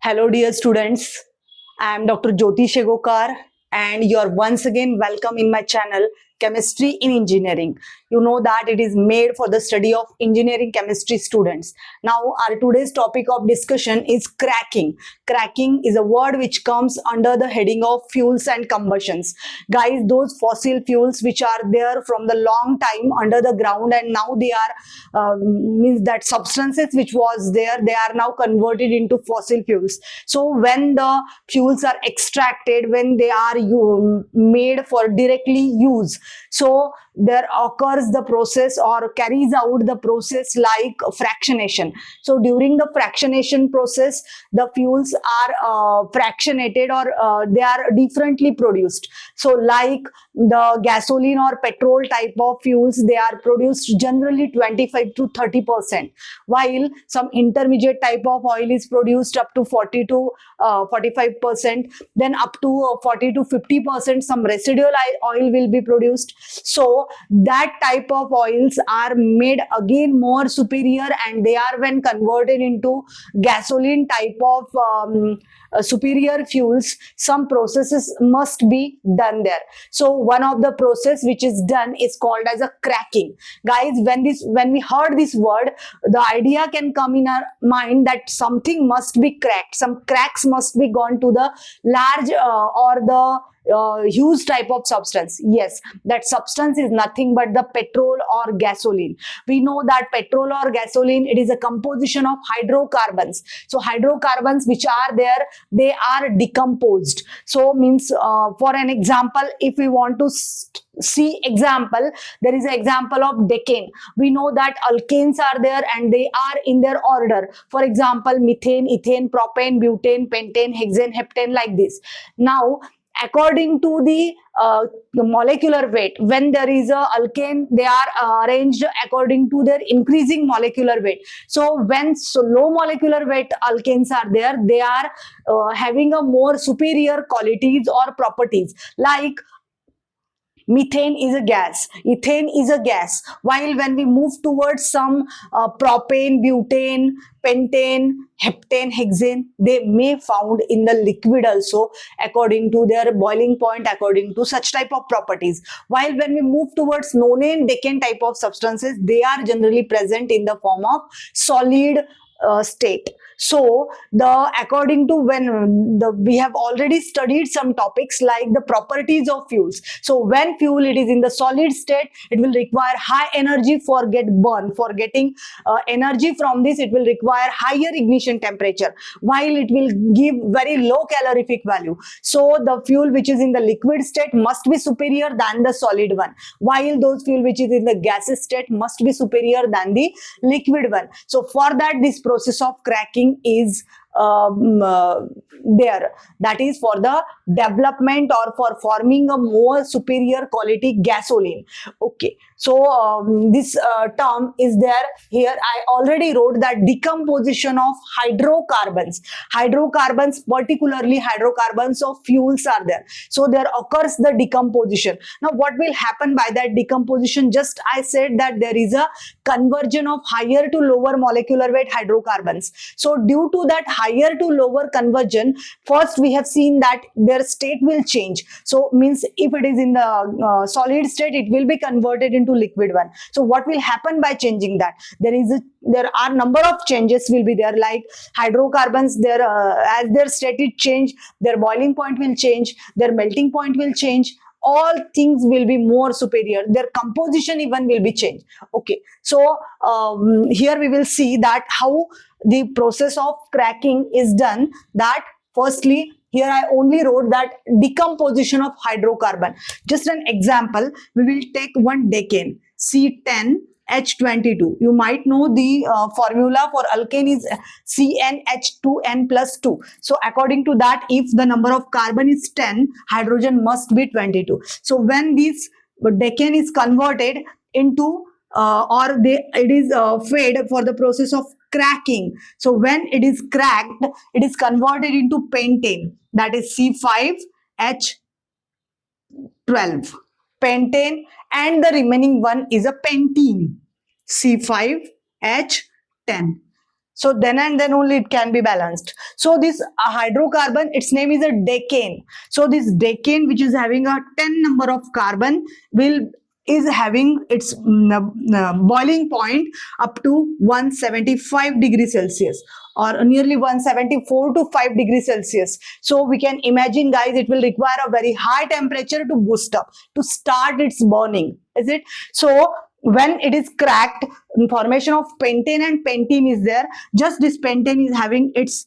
Hello, dear students. I am Dr. Jyoti Shegokar, and you are once again welcome in my channel, Chemistry in Engineering. You know that it is made for the study of engineering chemistry students. Now, our today's topic of discussion is cracking. Cracking is a word which comes under the heading of fuels and combustions. Guys, those fossil fuels which are there from the long time under the ground, and now they are means that substances which was there, they are now converted into fossil fuels. So when the fuels are extracted, when they are made for directly use, so there occurs the process or carries out the process like fractionation. So during the fractionation process, the fuels are fractionated, or they are differently produced. So like the gasoline or petrol type of fuels, they are produced generally 25 to 30%, while some intermediate type of oil is produced up to 40 to 45%, then up to 40 to 50% some residual oil will be produced. So that type of oils are made again more superior, and they are when converted into gasoline type of superior fuels, some processes must be done there. So one of the process which is done is called as a cracking. Guys, when we heard this word, the idea can come in our mind that something must be cracked, some cracks must be gone to the large or the huge type of substance. Yes, that substance is nothing but the petrol or gasoline. We know that petrol or gasoline, it is a composition of hydrocarbons. So hydrocarbons which are there, they are decomposed. So means for an example, if we want to see example, there is an example of decane. We know that alkanes are there and they are in their order. For example, methane, ethane, propane, butane, pentane, hexane, heptane, like this. Now according to the molecular weight, when there is a alkane, they are arranged according to their increasing molecular weight. So when low molecular weight alkanes are there, they are having a more superior qualities or properties. Like methane is a gas, ethane is a gas, while when we move towards some propane, butane, pentane, heptane, hexane, they may found in the liquid also according to their boiling point, according to such type of properties. While when we move towards nonane, decane type of substances, they are generally present in the form of solid state. So the according to when we have already studied some topics like the properties of fuels. So when fuel it is in the solid state, it will require high energy for get burn. For getting energy from this, it will require higher ignition temperature, while it will give very low calorific value. So the fuel which is in the liquid state must be superior than the solid one, while those fuel which is in the gaseous state must be superior than the liquid one. So for that, this process of cracking is there, that is for the development or for forming a more superior quality gasoline. Okay, so this term is there here. I already wrote that decomposition of hydrocarbons, particularly hydrocarbons of fuels are there. So there occurs the decomposition. Now what will happen by that decomposition? Just I said that there is a conversion of higher to lower molecular weight hydrocarbons. So due to that higher to lower conversion, first we have seen that their state will change. So means if it is in the solid state, it will be converted into liquid one. So what will happen by changing that? There are number of changes will be there, like hydrocarbons, their as their state it change, their boiling point will change, their melting point will change, all things will be more superior, their composition even will be changed. Okay, so here we will see that how the process of cracking is done. That firstly, here I only wrote that decomposition of hydrocarbon. Just an example, we will take one decane, C10H22. You might know the formula for alkane is CnH2n plus 2. So according to that, if the number of carbon is 10, hydrogen must be 22. So when this decane is converted into it is fed for the process of cracking. So when it is cracked, it is converted into pentane, that is C5H12, pentane, and the remaining one is a pentene, C5H10. So then and then only it can be balanced. So this hydrocarbon, its name is a decane. So this decane, which is having a 10 number of carbon, is having its boiling point up to 175 degrees Celsius, or nearly 174 to 5 degrees Celsius. So we can imagine, guys, it will require a very high temperature to boost up, to start its burning. Is it? So when it is cracked, formation of pentane and pentene is there. Just this pentane is having its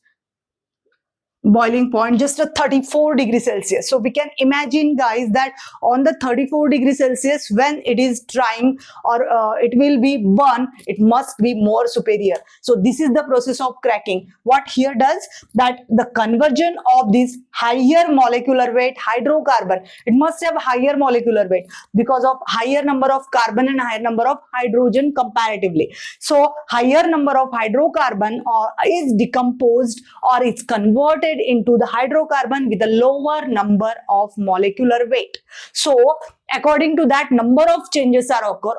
boiling point just a 34 degrees Celsius. So we can imagine, guys, that on the 34 degrees Celsius, when it is trying or it will be burn, it must be more superior. So this is the process of cracking. What here does, that the conversion of this higher molecular weight hydrocarbon, it must have higher molecular weight because of higher number of carbon and higher number of hydrogen comparatively. So higher number of hydrocarbon is decomposed or is converted into the hydrocarbon with a lower number of molecular weight. So according to that, number of changes are occur.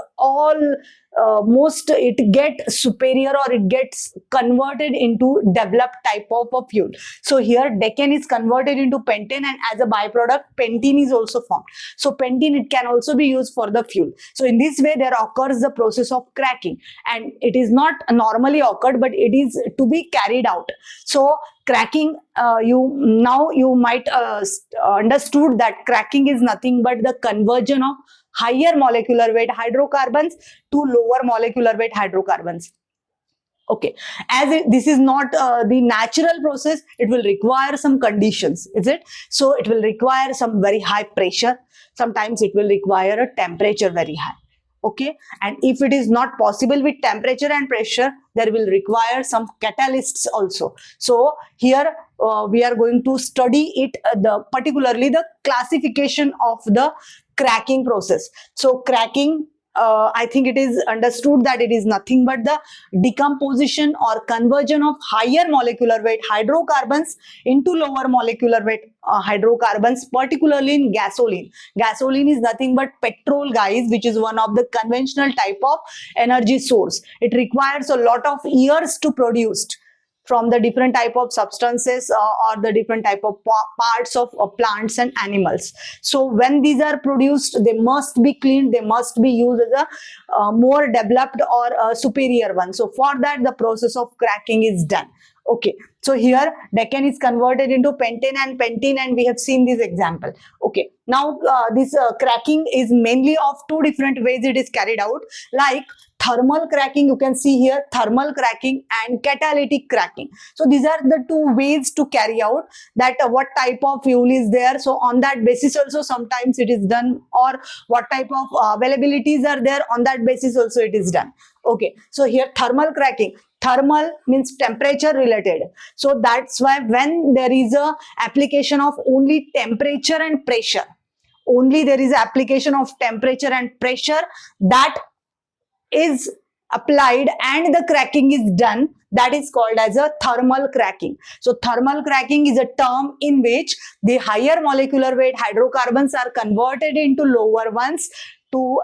Most it gets superior or it gets converted into developed type of a fuel. So here decane is converted into pentane, and as a byproduct pentene is also formed. So pentene, it can also be used for the fuel. So in this way there occurs the process of cracking, and it is not normally occurred, but it is to be carried out. So cracking, you might understood that cracking is nothing but the conversion of higher molecular weight hydrocarbons to lower molecular weight hydrocarbons. Okay, as this is not the natural process, it will require some conditions, is it? So it will require some very high pressure. Sometimes it will require a temperature very high. Okay, and if it is not possible with temperature and pressure, there will require some catalysts also. So here we are going to study it, particularly the classification of the cracking process. So cracking, I think it is understood that it is nothing but the decomposition or conversion of higher molecular weight hydrocarbons into lower molecular weight hydrocarbons, particularly in gasoline. Gasoline is nothing but petrol, guys, which is one of the conventional type of energy source. It requires a lot of years to produce from the different type of substances or the different type of parts of plants and animals. So when these are produced, they must be cleaned, they must be used as a more developed or a superior one. So for that, the process of cracking is done. Okay, so here decane is converted into pentane and pentene, and we have seen this example. Okay, now this cracking is mainly of two different ways it is carried out, like thermal cracking. You can see here thermal cracking and catalytic cracking. So these are the two ways to carry out that what type of fuel is there. So on that basis also sometimes it is done, or what type of availabilities are there, on that basis also it is done. Okay, so here thermal cracking. Thermal means temperature related. So that's why when there is a application of only temperature and pressure, only there is application of temperature and pressure that is applied and the cracking is done, that is called as a thermal cracking. So thermal cracking is a term in which the higher molecular weight hydrocarbons are converted into lower ones to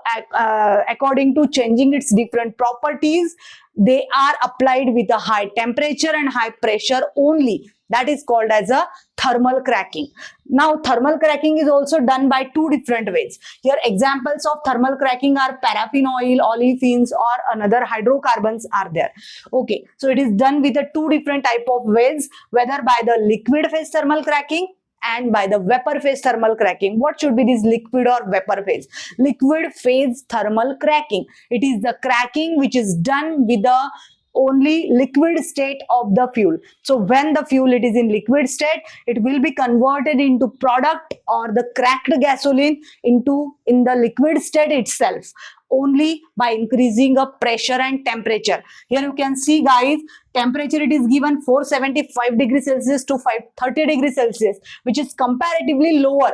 according to changing its different properties. They are applied with a high temperature and high pressure only. That is called as a thermal cracking. Now thermal cracking is also done by two different ways. Here examples of thermal cracking are paraffin oil, olefins, or another hydrocarbons are there. Okay, so it is done with a two different type of ways, whether by the liquid phase thermal cracking and by the vapor phase thermal cracking. What should be this liquid or vapor phase? Liquid phase thermal cracking, it is the cracking which is done with the only liquid state of the fuel. So when the fuel it is in liquid state, it will be converted into product or the cracked gasoline in the liquid state itself, only by increasing a pressure and temperature. Here you can see, guys, temperature it is given 475 degrees Celsius to 530 degrees Celsius, which is comparatively lower.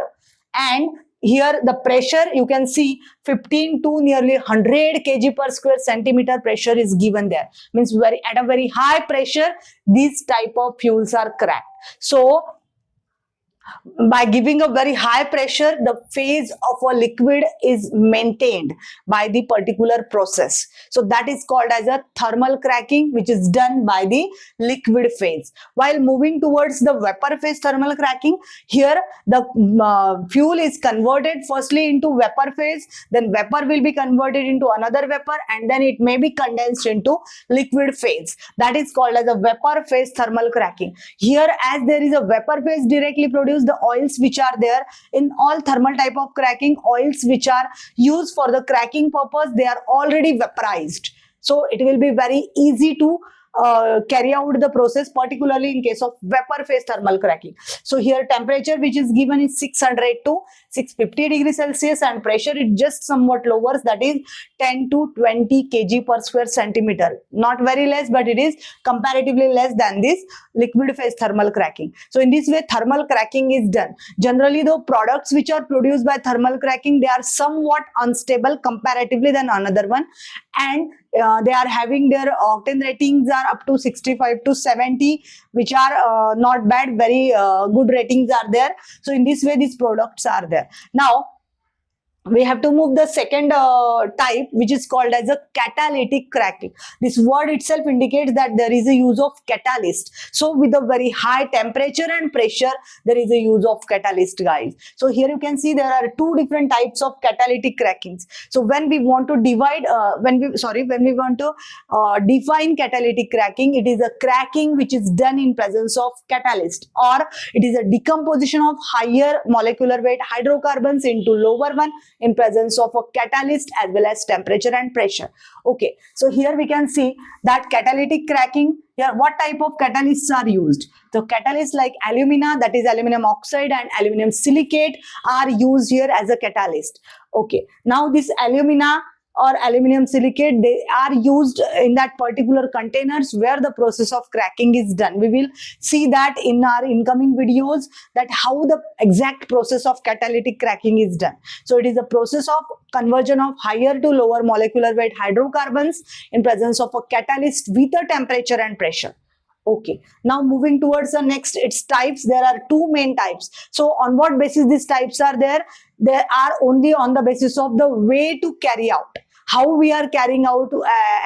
And here the pressure you can see 15 to nearly 100 kg per square centimeter pressure is given there. Means at a very high pressure these type of fuels are cracked. So By giving a very high pressure, the phase of a liquid is maintained by the particular process. So that is called as a thermal cracking, which is done by the liquid phase. While moving towards the vapor phase thermal cracking, here the fuel is converted firstly into vapor phase, then vapor will be converted into another vapor, and then it may be condensed into liquid phase. That is called as a vapor phase thermal cracking. Here, as there is a vapor phase directly produced, the oils which are there in all thermal type of cracking, oils which are used for the cracking purpose, they are already vaporized. So it will be very easy to carry out the process, particularly in case of vapor phase thermal cracking. So here temperature which is given is 600 to 650 degrees Celsius, and pressure is just somewhat lower, that is 10 to 20 kg per square centimeter. Not very less, but it is comparatively less than this liquid phase thermal cracking. So in this way thermal cracking is done. Generally the products which are produced by thermal cracking, they are somewhat unstable comparatively than another one, and they are having their octane ratings are up to 65 to 70, which are not bad, very good ratings are there. So in this way these products are there. Now we have to move the second type, which is called as a catalytic cracking. This word itself indicates that there is a use of catalyst. So with a very high temperature and pressure, there is a use of catalyst, guys. So here you can see there are two different types of catalytic crackings. So when we want to divide, when we want to define catalytic cracking, it is a cracking which is done in presence of catalyst, or it is a decomposition of higher molecular weight hydrocarbons into lower one in presence of a catalyst as well as temperature and pressure. Okay, so here we can see that catalytic cracking, here what type of catalysts are used. So catalysts like alumina, that is aluminum oxide, and aluminum silicate are used here as a catalyst. Okay, now this alumina or aluminum silicate, they are used in that particular containers where the process of cracking is done. We will see that in our incoming videos, that how the exact process of catalytic cracking is done. So it is a process of conversion of higher to lower molecular weight hydrocarbons in presence of a catalyst with a temperature and pressure. Okay, now moving towards the next, its types. There are two main types. So on what basis these types are there? They are only on the basis of the way to carry out, how we are carrying out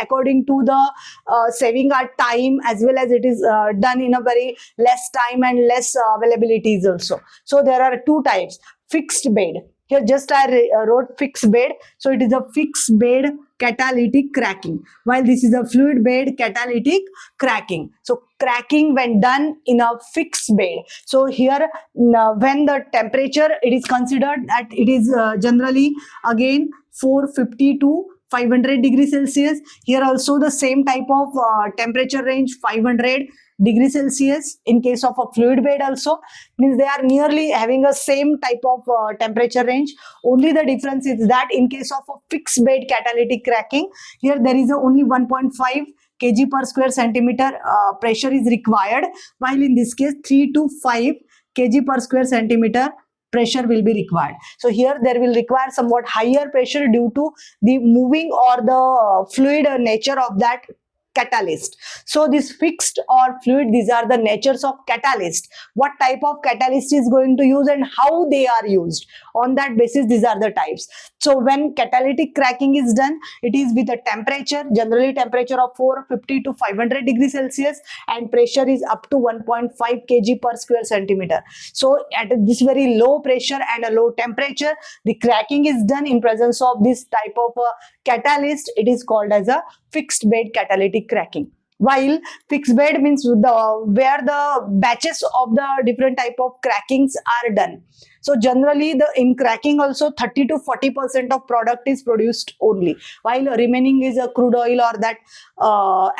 according to the saving our time, as well as it is done in a very less time and less availabilities also. So there are two types. Fixed bed, here just I wrote fixed bed, so it is a fixed bed catalytic cracking, while this is a fluid bed catalytic cracking. So cracking when done in a fixed bed. So here when the temperature, it is considered that it is generally again 450 to 500 degrees Celsius. Here also the same type of temperature range, 500 degrees Celsius in case of a fluid bed also. Means they are nearly having a same type of temperature range. Only the difference is that in case of a fixed bed catalytic cracking, here there is only 1.5 kg per square centimeter pressure is required, while in this case 3 to 5 kg per square centimeter pressure will be required. So here there will require somewhat higher pressure due to the moving or the fluid nature of that catalyst. So this fixed or fluid, these are the natures of catalyst. What type of catalyst is going to use and how they are used. On that basis, these are the types. So when catalytic cracking is done, it is with a temperature, generally temperature of 450 to 500 degrees Celsius, and pressure is up to 1.5 kg per square centimeter. So at this very low pressure and a low temperature, the cracking is done in presence of this type of catalyst. It is called as a fixed bed catalytic cracking. While fixed bed means where the batches of the different type of crackings are done. So generally in cracking also 30 to 40% of product is produced only, while remaining is a crude oil or that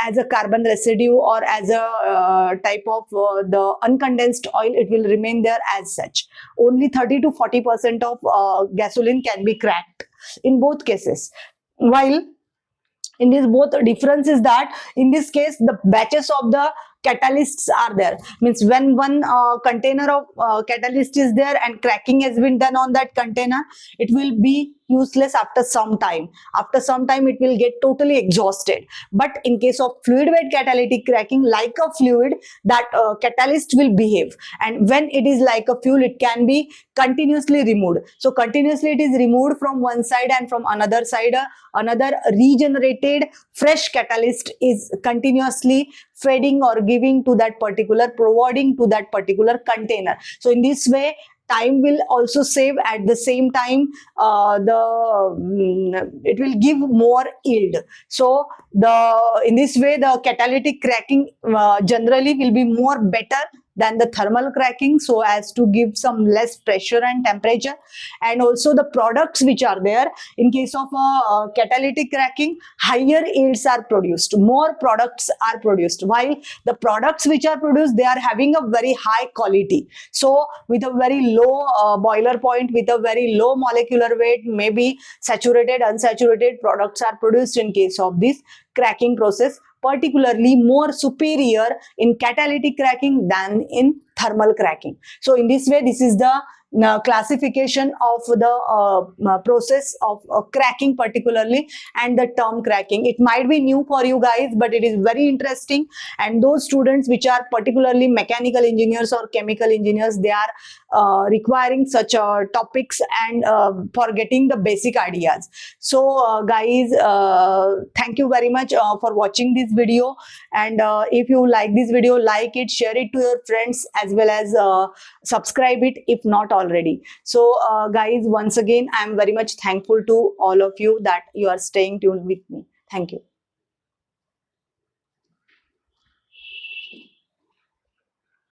as a carbon residue or as a type of the uncondensed oil, it will remain there as such. Only 30 to 40% of gasoline can be cracked in both cases. While in this both difference is that in this case the batches of the catalysts are there. Means when one container of catalyst is there and cracking has been done on that container, it will be useless after some time. After some time it will get totally exhausted. But in case of fluid bed catalytic cracking, like a fluid, that catalyst will behave, and when it is like a fuel, it can be continuously removed. So continuously it is removed from one side, and from another side another regenerated fresh catalyst is continuously feeding or giving to that particular, providing to that particular container. So in this way time will also save. At the same time it will give more yield. So in this way the catalytic cracking generally will be more better than the thermal cracking, so as to give some less pressure and temperature. And also the products which are there, in case of catalytic cracking, higher yields are produced, more products are produced, while the products which are produced, they are having a very high quality. So with a very low boiler point, with a very low molecular weight, maybe saturated, unsaturated products are produced in case of this cracking process, particularly more superior in catalytic cracking than in thermal cracking. So in this way, this is the classification of the process of cracking particularly, and the term cracking. It might be new for you guys, but it is very interesting, and those students which are particularly mechanical engineers or chemical engineers, they are requiring such topics and for getting the basic ideas. So guys, thank you very much for watching this video, and if you like this video, like it, share it to your friends, as well as subscribe it if not already. So guys, once again, I am very much thankful to all of you that you are staying tuned with me. Thank you.